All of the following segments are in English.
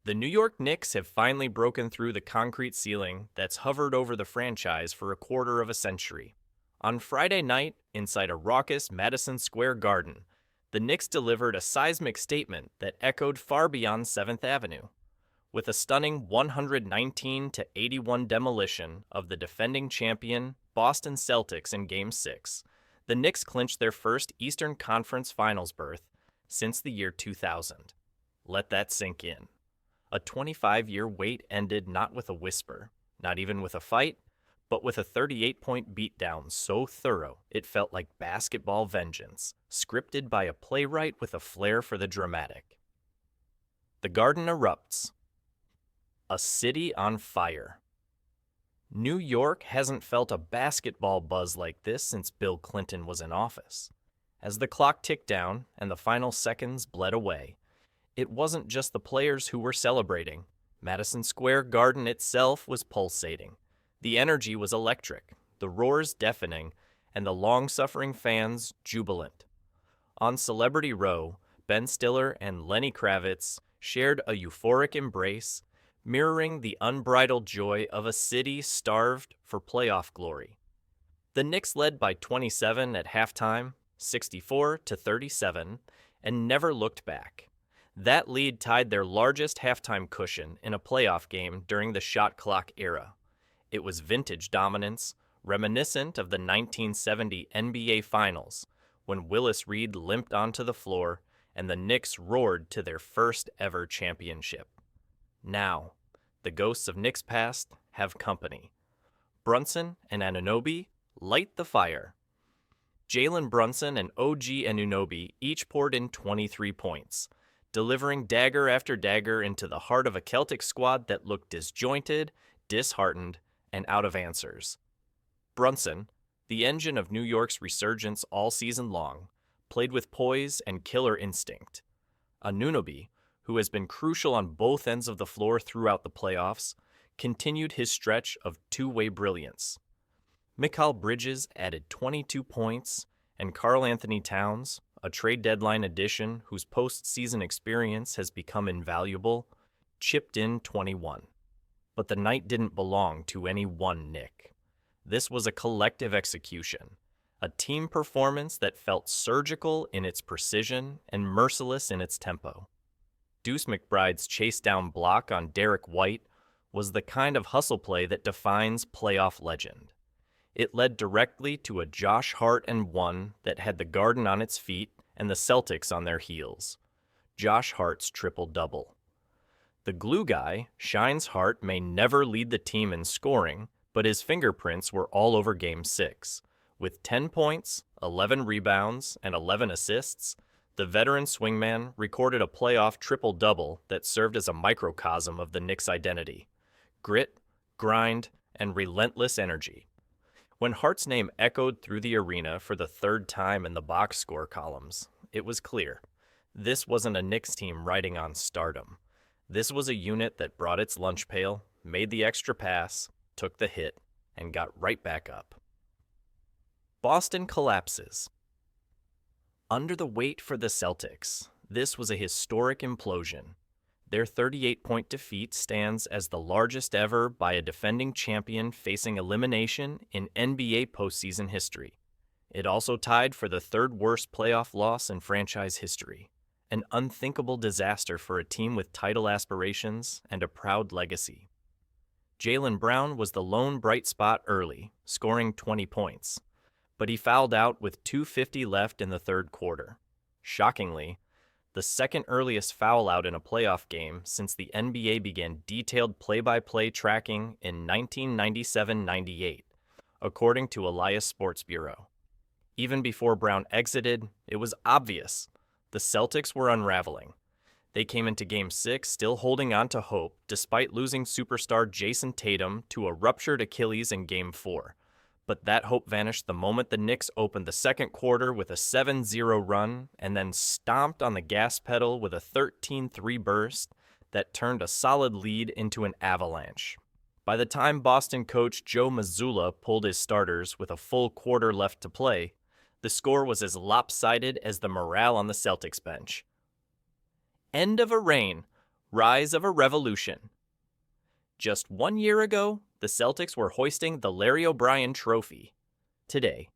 The New York Knicks have finally broken through the concrete ceiling that's hovered over the franchise for a quarter of a century. On Friday night, inside a raucous Madison Square Garden, the Knicks delivered a seismic statement that echoed far beyond 7th Avenue. With a stunning 119-81 demolition of the defending champion Boston Celtics in Game 6, the Knicks clinched their first Eastern Conference Finals berth since the year 2000. Let that sink in. A 25-year wait ended not with a whisper, not even with a fight, but with a 38-point beatdown so thorough it felt like basketball vengeance, scripted by a playwright with a flair for the dramatic. The Garden erupts. A city on fire. New York hasn't felt a basketball buzz like this since Bill Clinton was in office. As the clock ticked down and the final seconds bled away, it wasn't just the players who were celebrating. Madison Square Garden itself was pulsating. The energy was electric, the roars deafening, and the long-suffering fans jubilant. On Celebrity Row, Ben Stiller and Lenny Kravitz shared a euphoric embrace, mirroring the unbridled joy of a city starved for playoff glory. The Knicks led by 27 at halftime, 64-37, and never looked back. That lead tied their largest halftime cushion in a playoff game during the shot clock era. It was vintage dominance, reminiscent of the 1970 NBA Finals, when Willis Reed limped onto the floor and the Knicks roared to their first ever championship. Now, the ghosts of Knicks past have company. Brunson and Anunoby light the fire. Jalen Brunson and OG Anunoby each poured in 23 points, delivering dagger after dagger into the heart of a Celtic squad that looked disjointed, disheartened, and out of answers. Brunson, the engine of New York's resurgence all season long, played with poise and killer instinct. Anunoby, who has been crucial on both ends of the floor throughout the playoffs, continued his stretch of two-way brilliance. Mikal Bridges added 22 points, and Karl-Anthony Towns, a trade deadline addition whose postseason experience has become invaluable, chipped in 21. But the night didn't belong to any one Knick. This was a collective execution, a team performance that felt surgical in its precision and merciless in its tempo. Deuce McBride's chase-down block on Derek White was the kind of hustle play that defines playoff legend. It led directly to a Josh Hart and one that had the Garden on its feet and the Celtics on their heels. Josh Hart's triple-double. The glue guy, Shine's Hart, may never lead the team in scoring, but his fingerprints were all over Game 6. With 10 points, 11 rebounds, and 11 assists, the veteran swingman recorded a playoff triple-double that served as a microcosm of the Knicks' identity. Grit, grind, and relentless energy. When Hart's name echoed through the arena for the third time in the box score columns, it was clear. This wasn't a Knicks team riding on stardom. This was a unit that brought its lunch pail, made the extra pass, took the hit, and got right back up. Boston collapses. Under the weight for the Celtics, this was a historic implosion. Their 38-point defeat stands as the largest ever by a defending champion facing elimination in NBA postseason history. It also tied for the third-worst playoff loss in franchise history, an unthinkable disaster for a team with title aspirations and a proud legacy. Jaylen Brown was the lone bright spot early, scoring 20 points, but he fouled out with 2:50 left in the third quarter. Shockingly, the second earliest foul out in a playoff game since the NBA began detailed play-by-play tracking in 1997-98, according to Elias Sports Bureau. Even before Brown exited, it was obvious the Celtics were unraveling. They came into Game 6 still holding on to hope despite losing superstar Jayson Tatum to a ruptured Achilles in Game 4. But that hope vanished the moment the Knicks opened the second quarter with a 7-0 run and then stomped on the gas pedal with a 13-3 burst that turned a solid lead into an avalanche. By the time Boston coach Joe Mazzulla pulled his starters with a full quarter left to play, the score was as lopsided as the morale on the Celtics bench. End of a reign. Rise of a revolution. Just 1 year ago, the Celtics were hoisting the Larry O'Brien Trophy. Today,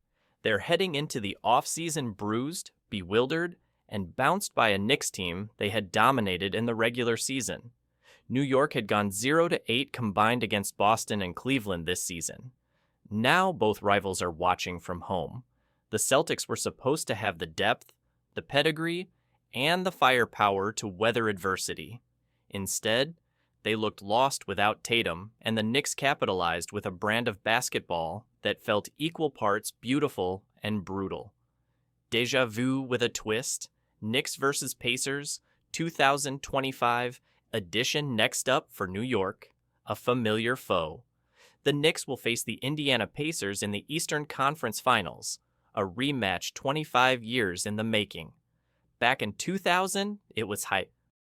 they're heading into the offseason bruised, bewildered, and bounced by a Knicks team they had dominated in the regular season. New York had gone 0-8 combined against Boston and Cleveland this season. Now both rivals are watching from home. The Celtics were supposed to have the depth, the pedigree, and the firepower to weather adversity. Instead, they looked lost without Tatum, and the Knicks capitalized with a brand of basketball that felt equal parts beautiful and brutal. Deja vu with a twist, Knicks vs. Pacers, 2025 edition next up for New York, a familiar foe. The Knicks will face the Indiana Pacers in the Eastern Conference Finals, a rematch 25 years in the making. Back in 2000, it was hype.